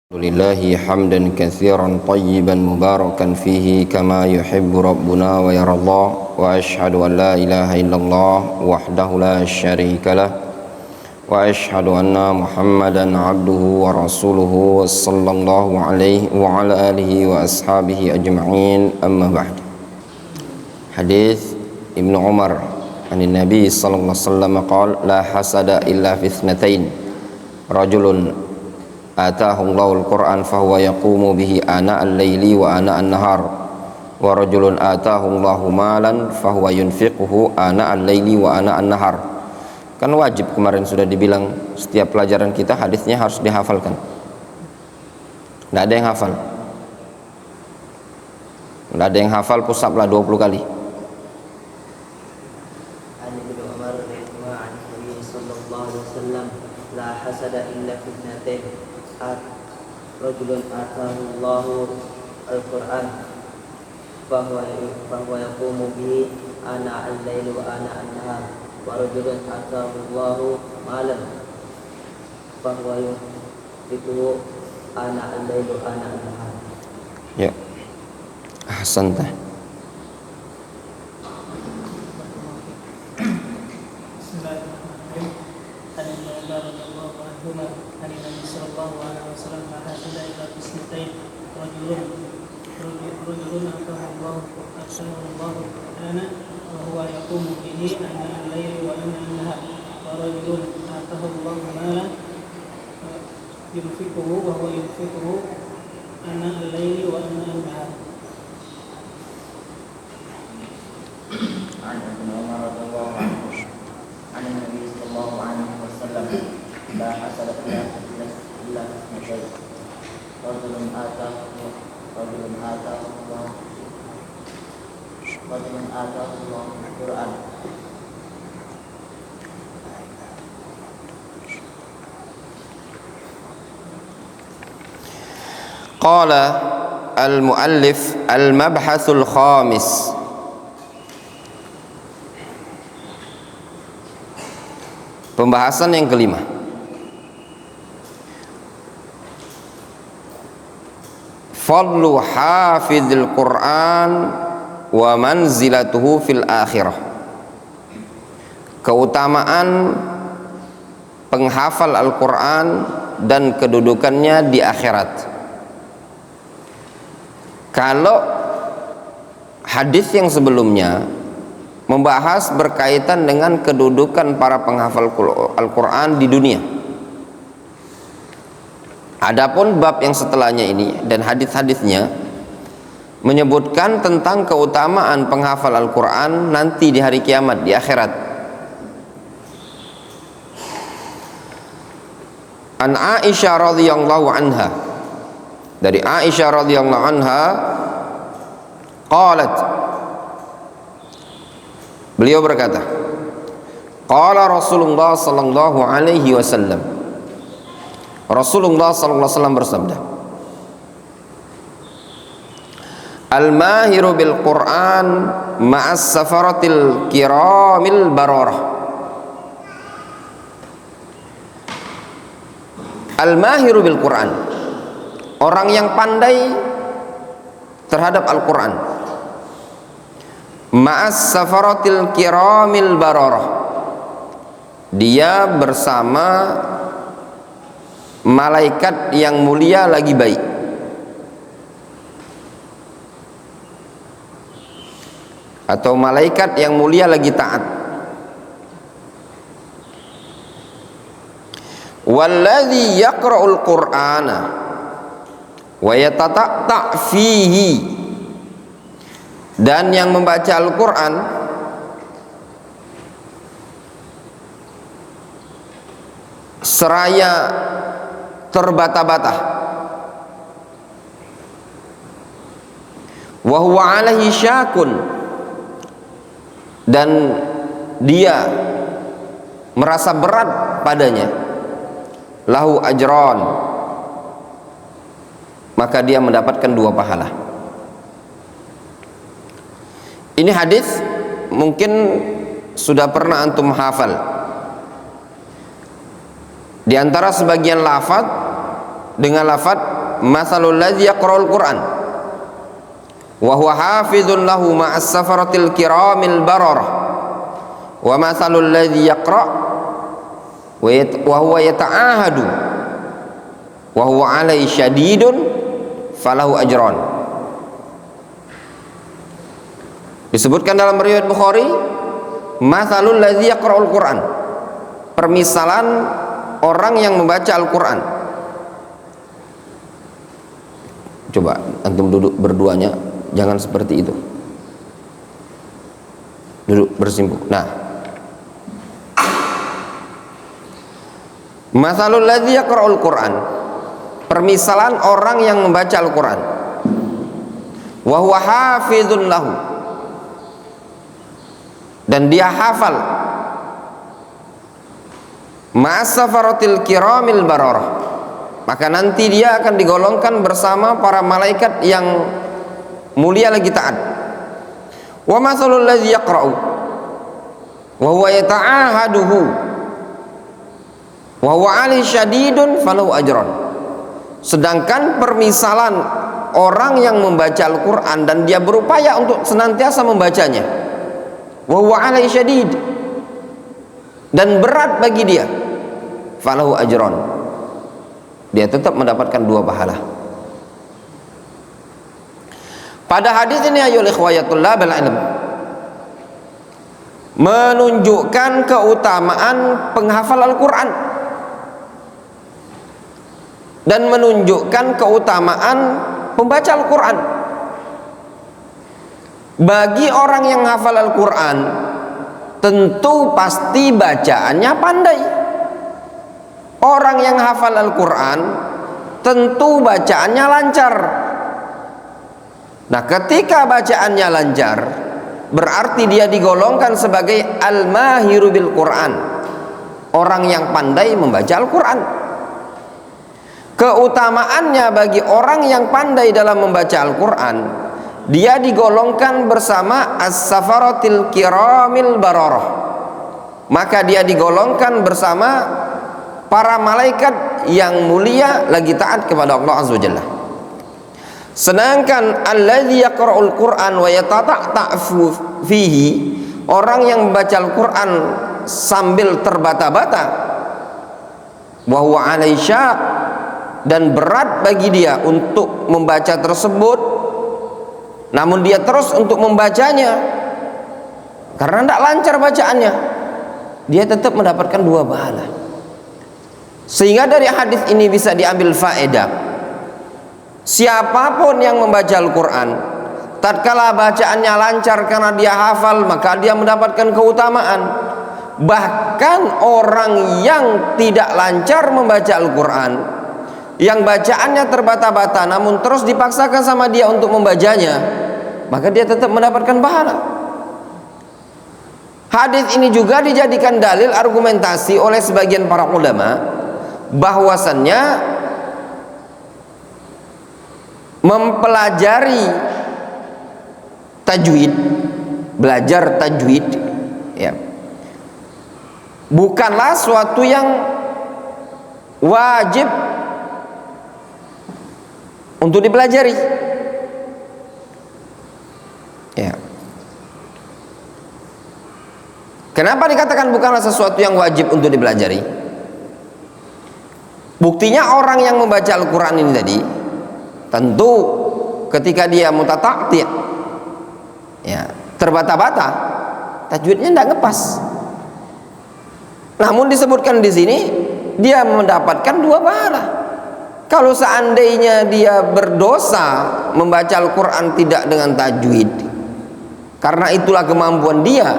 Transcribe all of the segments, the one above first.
Lillahi hamdan katsiran tayyiban mubarakan fihi kama yuhibbu rabbuna wa yarallah wa ashhadu an la ilaha illallah wahdahu la syarikalah wa ashhadu anna muhammadan abduhu wa rasuluhu sallallahu alaihi wa ala alihi wa ashabihi ajma'in amma ba'd. Hadis Ibnu Umar an Nabi sallallahu alaihi wasallam qala la hasada illa fi ithnatain rajulun atahullahu al-Qur'an fahuwa yaqumu bihi ana al-laili wa ana an-nahar wa rajulun atahullahu malan fahuwa yunfiquhu ana al-laili wa ana an-nahar. Kan wajib kemarin sudah dibilang setiap pelajaran kita hadisnya harus dihafalkan. Tidak ada yang hafal. Tidak ada yang hafal, pusaplah 20 kali. Ibnu Umar radhiyallahu anhu sallallahu alaihi wasallam la hasada illa fitnatain rajulun atahu Allahu al-Qur'an fahuwa yaqumu bihi ana al-laili wa ana an-nahar wa rajulun atahu Allahu malan fahuwa yunfiquhu ana al-laili wa ana an-nahar. Ya, ahsanta. عن النبي صلى الله عليه وسلم لا حسد إلا في اثنتين رجل آتاه الله القرآن وهو يقوم به آناء الليل وآناء النهار ورجل آتاه الله مالا ينفقه وهو ينفقه آناء الليل وآناء النهار. عن ابن عمر رضي الله عنه عن النبي صلى الله عليه وسلم لا حسد إلا اثنتين رجل آتاه الله القرآن Qala al-muallif al-mabhasul khamis. Pembahasan yang kelima. Fadlu hafizil Qur'an wa manzilatuhu fil akhirah. Keutamaan penghafal Al-Qur'an dan kedudukannya di akhirat. Kalau hadis yang sebelumnya membahas berkaitan dengan kedudukan para penghafal Al-Qur'an di dunia. Adapun bab yang setelahnya ini dan hadis-hadisnya menyebutkan tentang keutamaan penghafal Al-Qur'an nanti di hari kiamat, di akhirat. An Aisyah radhiyallahu anha, dari Aisyah radhiyallahu anha qalat, beliau berkata, qala Rasulullah sallallahu alaihi wasallam, Rasulullah sallallahu alaihi wasallam bersabda, al-mahiru bil Qur'an ma'as safaratil kiramil bararah. Al-mahiru bil Qur'an, orang yang pandai terhadap Al-Qur'an, ma'as safaratil kiramil bararah, dia bersama malaikat yang mulia lagi baik. Atau malaikat yang mulia lagi taat. Walladzi yaqra'ul Qur'ana wa yatata'ta' fihi, dan yang membaca Al-Qur'an seraya terbata-bata, wa huwa alaihi syakun, dan dia merasa berat padanya, lahu ajran, maka dia mendapatkan 2 pahala. Ini hadis mungkin sudah pernah antum hafal. Di antara sebagian lafaz dengan lafaz masalul ladzi yaqra'ul Qur'an wa huwa hafizun lahu ma'as safaratil kiramil bararah wa masalul ladzi yaqra' wa huwa yata'ahadu wa huwa 'alaihi syadidun falahu ajran. Disebutkan dalam riwayat Bukhari, masalul ladzi yaqra'ul Qur'an, permisalan orang yang membaca Al-Qur'an. Coba antum duduk berduanya, jangan seperti itu. Duduk bersimpuh. Nah, masalul ladzi yaqra'ul Qur'an, permisalan orang yang membaca Al-Qur'an. Wa huwa hafizun lahu, dan dia hafal, ma'as safaratil kiramil bararah, maka nanti dia akan digolongkan bersama para malaikat yang mulia lagi taat. Wa masalul ladzi yaqra'u wa huwa yata'ahaduhu wa huwa 'alaihi syadidun falahu ajran. Sedangkan permisalan orang yang membaca Al-Qur'an dan dia berupaya untuk senantiasa membacanya, wa huwa 'alaihi syadid, dan berat bagi dia, falahu ajron, dia tetap mendapatkan 2 pahala. Pada hadis ini ayyuhal ikhwatul labal ilm menunjukkan keutamaan penghafal Al-Qur'an dan menunjukkan keutamaan pembaca Al-Qur'an. Bagi orang yang hafal Al-Qur'an, tentu pasti bacaannya pandai. Orang yang hafal Al-Qur'an tentu bacaannya lancar. Nah, ketika bacaannya lancar, berarti dia digolongkan sebagai al-mahiru bil Qur'an, orang yang pandai membaca Al-Qur'an. Keutamaannya bagi orang yang pandai dalam membaca Al-Qur'an, dia digolongkan bersama as-safaratil kiramil bararah, maka dia digolongkan bersama para malaikat yang mulia lagi taat kepada Allah Azza wa Jalla. Sedangkan alladzi yaqra'ul Qur'an wa yatata'fu fihi, orang yang membaca Al-Qur'an sambil terbata-bata, wa huwa 'alaihi syaq, dan berat bagi dia untuk membaca tersebut, namun dia terus untuk membacanya karena tidak lancar bacaannya, dia tetap mendapatkan 2 pahala. Sehingga dari hadis ini bisa diambil faedah, siapapun yang membaca Al-Quran, tatkala bacaannya lancar karena dia hafal, maka dia mendapatkan keutamaan. Bahkan orang yang tidak lancar membaca Al-Quran, yang bacaannya terbata-bata namun terus dipaksakan sama dia untuk membacanya, maka dia tetap mendapatkan pahala. Hadis ini juga dijadikan dalil argumentasi oleh sebagian para ulama bahwasannya mempelajari tajwid, belajar tajwid, ya, bukanlah suatu yang wajib untuk dipelajari, ya. Kenapa dikatakan bukanlah sesuatu yang wajib untuk dipelajari? Buktinya orang yang membaca Al-Quran ini tadi, tentu ketika dia mutata'ti', ya, terbata-bata, tajwidnya tidak ngepas. Namun disebutkan di sini dia mendapatkan 2 pahala. Kalau seandainya dia berdosa membaca Al-Quran tidak dengan tajwid, karena itulah kemampuan dia,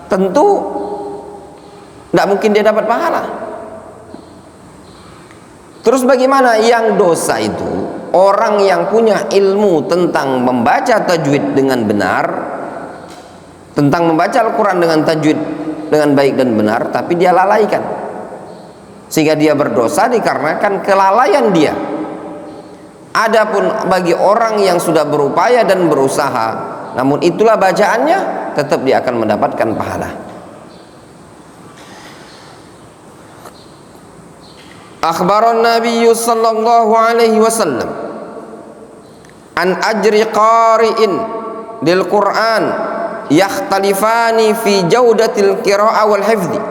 tentu tidak mungkin dia dapat pahala. Terus bagaimana yang dosa itu? Orang yang punya ilmu tentang membaca tajwid dengan benar, tentang membaca Al-Quran dengan tajwid dengan baik dan benar, tapi dia lalaikan, sehingga dia berdosa dikarenakan kelalaian dia. Adapun bagi orang yang sudah berupaya dan berusaha, namun itulah bacaannya, tetap dia akan mendapatkan pahala. Akhbaran Nabi sallallahu alaihi wasallam an ajri qari'in lil Qur'an yakhtalifani fi jaudatil qira'ah wal hifdzi.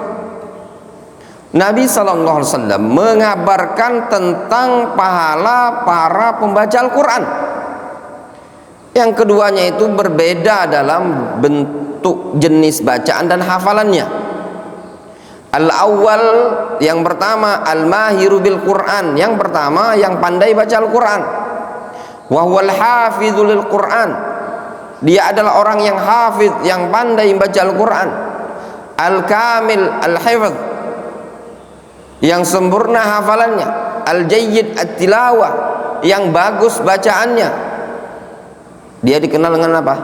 Nabi sallallahu alaihi wasallam mengabarkan tentang pahala para pembaca Al-Qur'an. Yang keduanya itu berbeda dalam bentuk jenis bacaan dan hafalannya. Al-awwal, yang pertama, al-mahiru bil Qur'an, yang pertama yang pandai baca Al-Qur'an. Wa huwal hafidzu lil Qur'an, dia adalah orang yang hafidz, yang pandai baca Al-Qur'an. Al-kamil al-hifdz, yang sempurna hafalannya. Al-jayyid at-tilawah, yang bagus bacaannya. Dia dikenal dengan apa?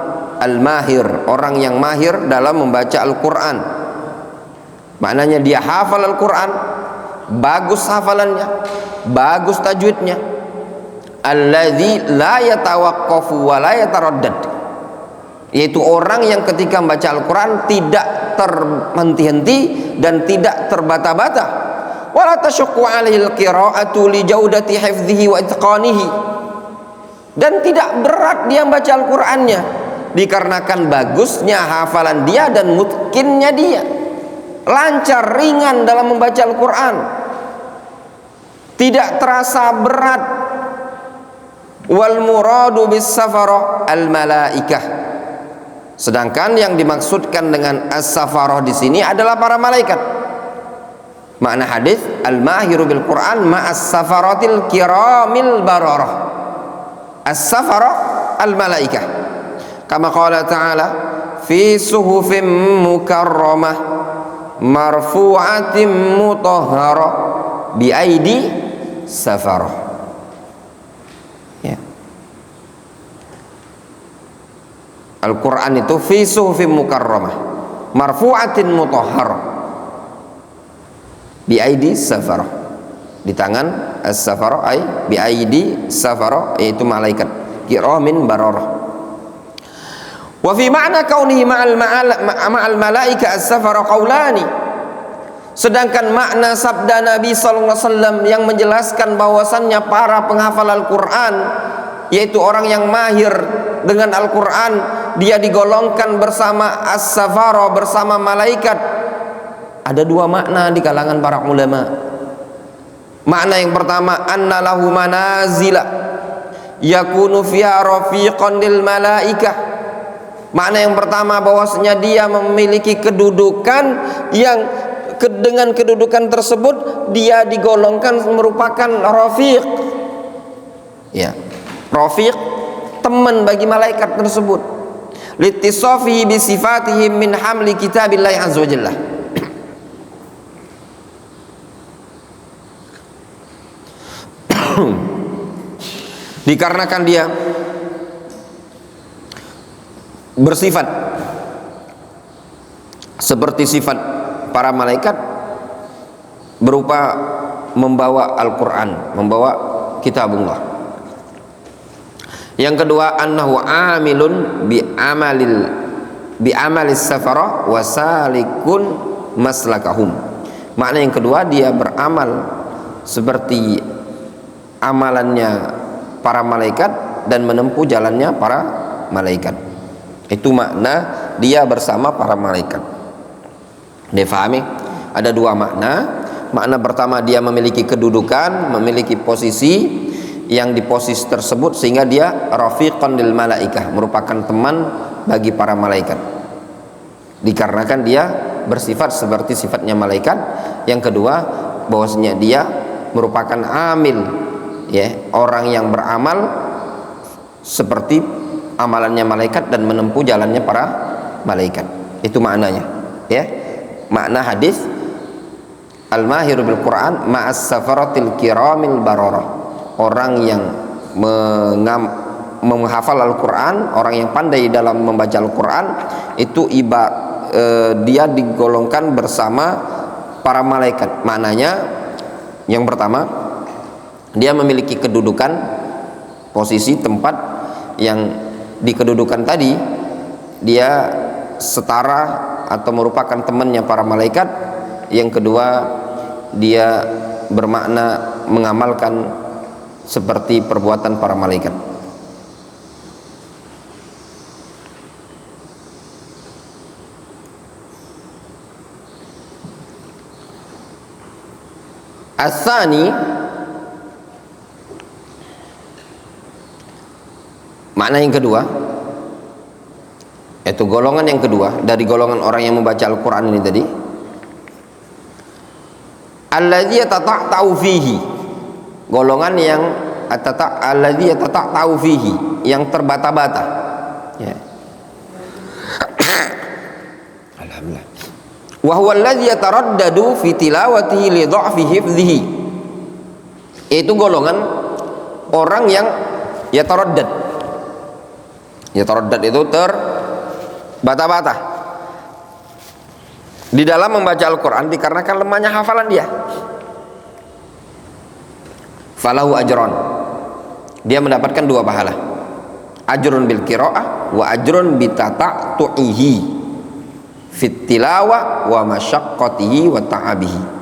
Al-mahir, orang yang mahir dalam membaca Al-Qur'an. Maknanya dia hafal Al-Quran, bagus hafalannya, bagus tajwidnya. Alladzi la yatawaqqafu wa la yataraddad, yaitu orang yang ketika membaca Al-Quran tidak terhenti-henti dan tidak terbata-bata. Wala tashaqqu 'alaihi al-qira'atu li jaudati hifdhihi wa itqanihi, dan tidak berat dia membaca Al-Qur'annya dikarenakan bagusnya hafalan dia dan mutqinnya dia. Lancar, ringan dalam membaca Al-Quran, tidak terasa berat. Wal muradu bis safarah al malaikah, sedangkan yang dimaksudkan dengan as-safarah di sini adalah para malaikat. Makna hadis al mahiru bil Quran ma'as safaratil kiramil bararah. As-safarah al malaikah, kama qala ta'ala fi suhufim mukarramah marfu'atin mutahharah bi aidi safarah. Ya. Al-Qur'an itu fi suhufin mukarramah marfu'atin mutahharah bi aidi safarah, di tangan as-safarah ay bi aidi safarah, yaitu malaikat kiramin bararah. Wa fi ma'na kaunihi ma'al malaika as-safara qaulani, sedangkan makna sabda Nabi sallallahu alaihi wasallam yang menjelaskan bahwasannya para penghafal Al-Qur'an, yaitu orang yang mahir dengan Al-Qur'an, dia digolongkan bersama as-safara, bersama malaikat. Ada dua makna di kalangan para ulama. Makna yang pertama, anna lahu manazila yakunu fiha rafiqan lil malaikah. Makna yang pertama bahwasanya dia memiliki kedudukan yang dengan kedudukan tersebut dia digolongkan merupakan rafiq. Ya, rafiq, teman bagi malaikat tersebut. Litisafihi bi sifatihim min hamli kitabillahi azza wajalla. Dikarenakan dia bersifat seperti sifat para malaikat, berupa membawa Al-Quran, membawa kitabullah. Yang kedua, annahu amilun bi amalis safarah wa salikun maslakahum. Makna yang kedua, dia beramal seperti amalannya para malaikat dan menempuh jalannya para malaikat. Itu makna dia bersama para malaikat. Difahami? Ada dua makna. Makna pertama, dia memiliki kedudukan, memiliki posisi, yang di posisi tersebut sehingga dia rafiqan lil malaikah, merupakan teman bagi para malaikat, dikarenakan dia bersifat seperti sifatnya malaikat. Yang kedua, bahwasanya dia merupakan amil, ya, orang yang beramal seperti amalannya malaikat dan menempuh jalannya para malaikat. Itu maknanya, ya. Makna hadis al-mahiru bil Quran ma'as safaratil kiramil bararah, orang yang menghafal Al-Quran, orang yang pandai dalam membaca Al-Quran, itu dia digolongkan bersama para malaikat. Maknanya yang pertama, dia memiliki kedudukan, posisi, tempat yang di kedudukan tadi dia setara atau merupakan temannya para malaikat. Yang kedua, dia bermakna mengamalkan seperti perbuatan para malaikat. As-tsani, makna yang kedua, yaitu golongan yang kedua dari golongan orang yang membaca Al-Quran ini tadi, alladzi yatata'u fihi, golongan yang alladzi yatata'u fihi, yang terbata-bata, ya. Alhamdulillah. Wa huwa alladzi yataraddadu fi tilawatihi li dha'fi hifdhihi, itu golongan orang yang yataraddad. Yataraddad itu terbata-bata di dalam membaca Al-Quran dikarenakan lemahnya hafalan dia. Falahu ajron, dia mendapatkan 2 pahala, ajrun bil qiraah wa ajrun bi tata'tu'ihi fit tilawah wa masyaqqatihi wa ta'abihi.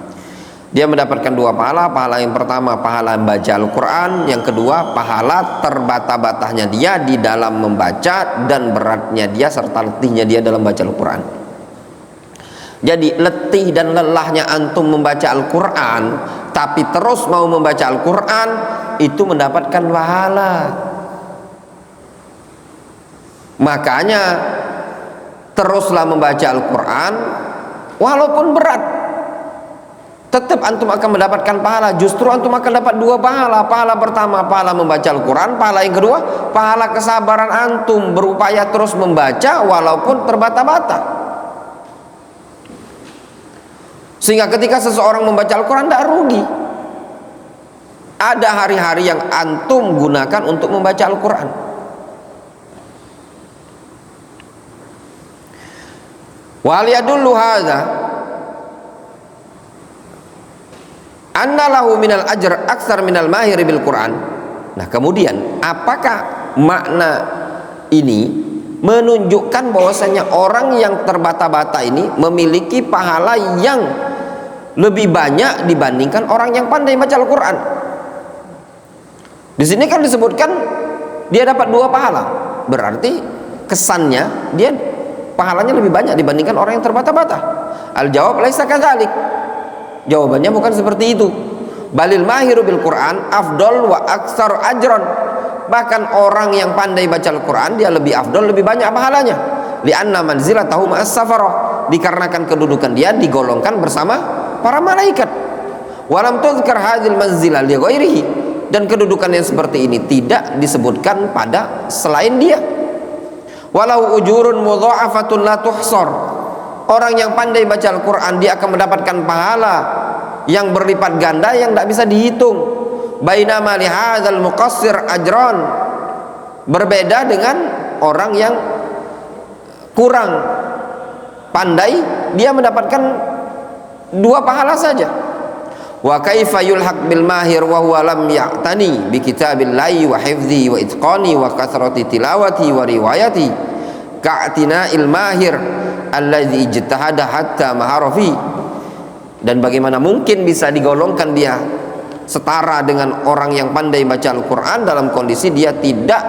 Dia mendapatkan 2 pahala. Pahala yang pertama pahala membaca Al-Quran, yang kedua pahala terbata-batahnya dia di dalam membaca dan beratnya dia serta letihnya dia dalam baca Al-Quran. Jadi letih dan lelahnya antum membaca Al-Quran tapi terus mau membaca Al-Quran, itu mendapatkan pahala. Makanya teruslah membaca Al-Quran walaupun berat, tetap antum akan mendapatkan pahala. Justru antum akan dapat 2 pahala. Pahala pertama pahala membaca Al-Quran, pahala yang kedua pahala kesabaran antum berupaya terus membaca walaupun terbata-bata. Sehingga ketika seseorang membaca Al-Quran tidak rugi. Ada hari-hari yang antum gunakan untuk membaca Al-Quran. Wal yadullu hadza anna lahu minal ajr aktsar minal mahir bil Quran. Nah, kemudian apakah makna ini menunjukkan bahwasanya orang yang terbata-bata ini memiliki pahala yang lebih banyak dibandingkan orang yang pandai baca Al-Quran? Di sini kan disebutkan dia dapat 2 pahala, berarti kesannya dia pahalanya lebih banyak dibandingkan orang yang terbata-bata. Al-jawab laisa kadzalik. Jawabannya bukan seperti itu. Balil mahiru bil Quran afdal wa aktsar ajran. Bahkan orang yang pandai baca Al-Quran dia lebih afdal, lebih banyak pahalanya. Li'anna manzilatahu ma'as safarah, dikarenakan kedudukan dia digolongkan bersama para malaikat. Walam tuzkar hadzal manzilah li ghairihi, dan kedudukan yang seperti ini tidak disebutkan pada selain dia. Walau ujurun mudha'afatun la tuhsar, orang yang pandai baca Al-Quran dia akan mendapatkan pahala yang berlipat ganda yang tidak bisa dihitung. Bainama li hadzal muqassir ajran, berbeda dengan orang yang kurang pandai, dia mendapatkan 2 pahala saja. Wa kaifa yulhaq bil mahir wa huwa lam ya'tani bi kitabillahi wa hifdhi wa itqani wa kathrati tilawati wa riwayati ka'tina il mahir alladzi ijtahada hatta maharafi. Dan bagaimana mungkin bisa digolongkan dia setara dengan orang yang pandai baca Al-Quran dalam kondisi dia tidak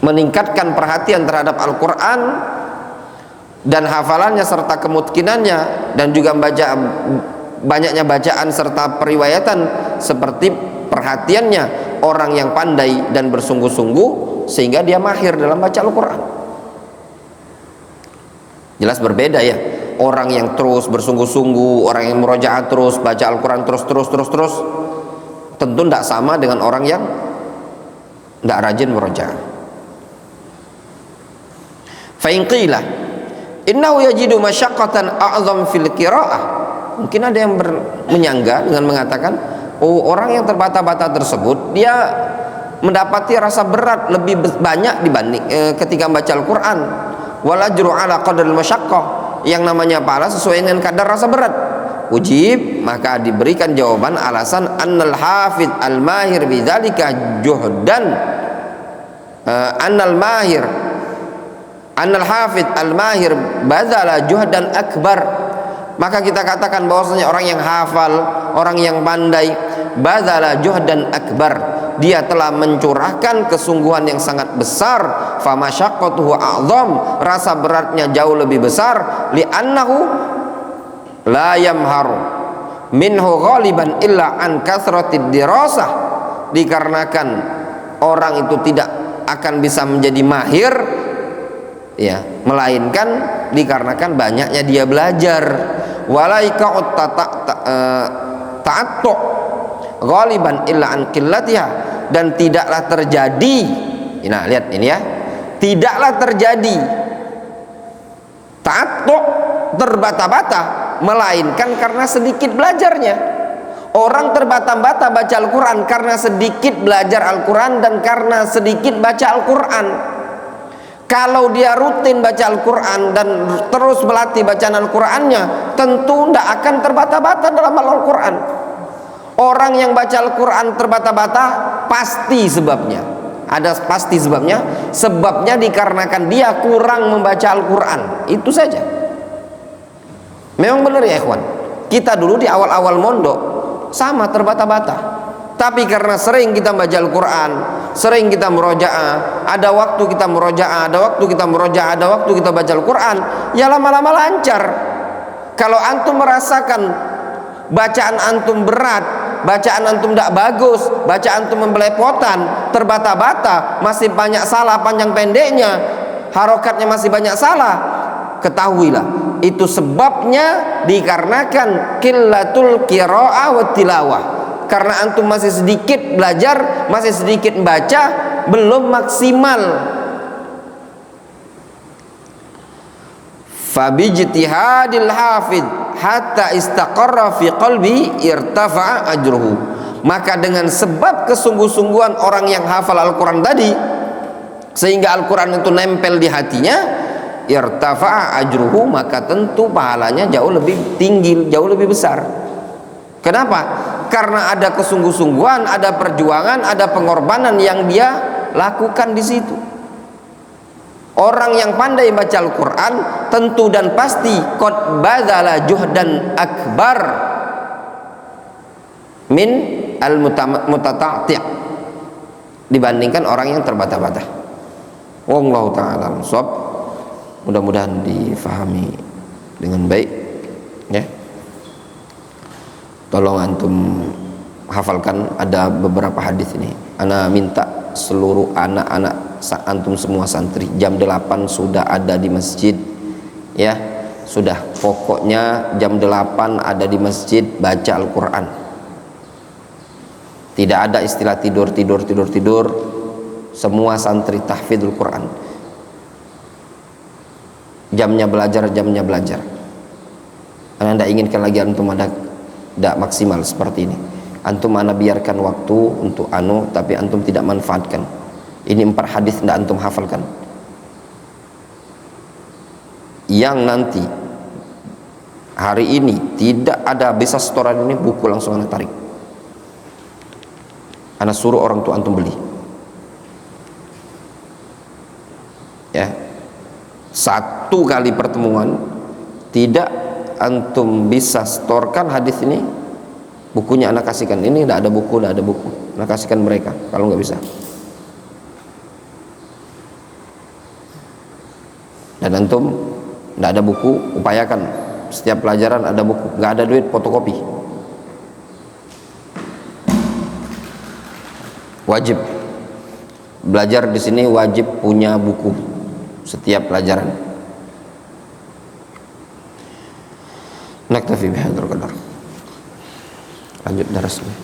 meningkatkan perhatian terhadap Al-Quran dan hafalannya serta kemungkinannya, dan juga banyaknya bacaan serta periwayatan seperti perhatiannya orang yang pandai dan bersungguh-sungguh sehingga dia mahir dalam baca Al-Quran. Jelas berbeda ya, orang yang terus bersungguh-sungguh, orang yang murojaah terus, baca Al-Quran terus tentu tidak sama dengan orang yang tidak rajin murojaah. Fa in qila innahu yajidu masyaqqatan a'zam fil qiraah, mungkin ada yang menyangga dengan mengatakan, oh, orang yang terbata-bata tersebut dia mendapati rasa berat lebih banyak dibanding ketika membaca Al-Quran. Wal ajru ala qadril masyaqqah, yang namanya pahala sesuai dengan kadar rasa berat. Ujib, maka diberikan jawaban alasan annal hafidh al mahir bidzalika juhdan, annal hafidh al mahir badzala juhdan akbar, Maka kita katakan bahwasanya orang yang hafal, orang yang pandai, badzala juhdan akbar, dia telah mencurahkan kesungguhan yang sangat besar, fa masyaqqatuhu a'zam, rasa beratnya jauh lebih besar, li'annahu la yamharu minhu ghaliban illa an kathratid dirasah, dikarenakan orang itu tidak akan bisa menjadi mahir, ya, melainkan dikarenakan banyaknya dia belajar. Walaika ta'attu ghaliban illa an qillatiha, dan tidaklah terjadi, nah lihat ini ya, tidaklah terjadi ta'attu, terbata-bata, melainkan karena sedikit belajarnya. Orang terbata-bata baca Al-Quran karena sedikit belajar Al-Quran dan karena sedikit baca Al-Quran. Kalau dia rutin baca Al-Quran dan terus melatih bacaan Al-Qurannya, tentu tidak akan terbata-bata dalam Al-Quran. Orang yang baca Al-Quran terbata-bata pasti sebabnya, ada pasti sebabnya. Sebabnya dikarenakan dia kurang membaca Al-Quran, itu saja. Memang benar ya ikhwan, kita dulu di awal-awal mondok sama terbata-bata, tapi karena sering kita baca Al-Quran, sering kita murojaah, ada waktu kita murojaah, ada waktu kita murojaah, ada waktu kita baca Al-Quran, ya lama-lama lancar. Kalau antum merasakan bacaan antum berat, bacaan antum tidak bagus, bacaan antum membelepotan, terbata-bata, masih banyak salah panjang pendeknya, harokatnya masih banyak salah, ketahuilah itu sebabnya dikarenakan qillatul qiraah wa tilawah. Karena antum masih sedikit belajar, masih sedikit membaca, belum maksimal. Fabijtihadil hafidh hatta istaqarra fi qalbi irtafa'a ajruhu. Maka dengan sebab kesungguh-sungguhan orang yang hafal Al-Quran tadi, sehingga Al-Quran itu nempel di hatinya, irtafa'a ajruhu, maka tentu pahalanya jauh lebih tinggi, jauh lebih besar. Kenapa? Karena ada kesungguh-sungguhan, ada perjuangan, ada pengorbanan yang dia lakukan di situ. Orang yang pandai baca Al-Quran tentu dan pasti qad badzala juhdan akbar min al-mutata'ti' dibandingkan orang yang terbata-bata. Wallahu ta'ala shawab. Mudah-mudahan difahami dengan baik, ya. Tolong antum hafalkan, ada beberapa hadis ini. Ana minta seluruh anak-anak antum semua santri jam 8 sudah ada di masjid, ya. Sudah, pokoknya jam 8 ada di masjid baca Al-Quran. Tidak ada istilah tidur. Semua santri tahfidzul Quran. Jamnya belajar. Anda tidak inginkan lagi antum ada tidak maksimal seperti ini. Antum ana biarkan waktu untuk tapi antum tidak manfaatkan. Ini 4 hadis tidak antum hafalkan, yang nanti hari ini tidak ada bisa setoran ini buku langsung ana tarik. Ana suruh orang tua antum beli, ya. 1 kali pertemuan tidak antum bisa setorkan hadis ini, bukunya anak kasihkan. Ini tidak ada buku, anak kasihkan mereka kalau nggak bisa. Dan antum tidak ada buku, upayakan setiap pelajaran ada buku. Nggak ada duit, fotokopi. Wajib belajar di sini, wajib punya buku setiap pelajaran. Naktafi bihadzal qadar. Lanjut darasnya.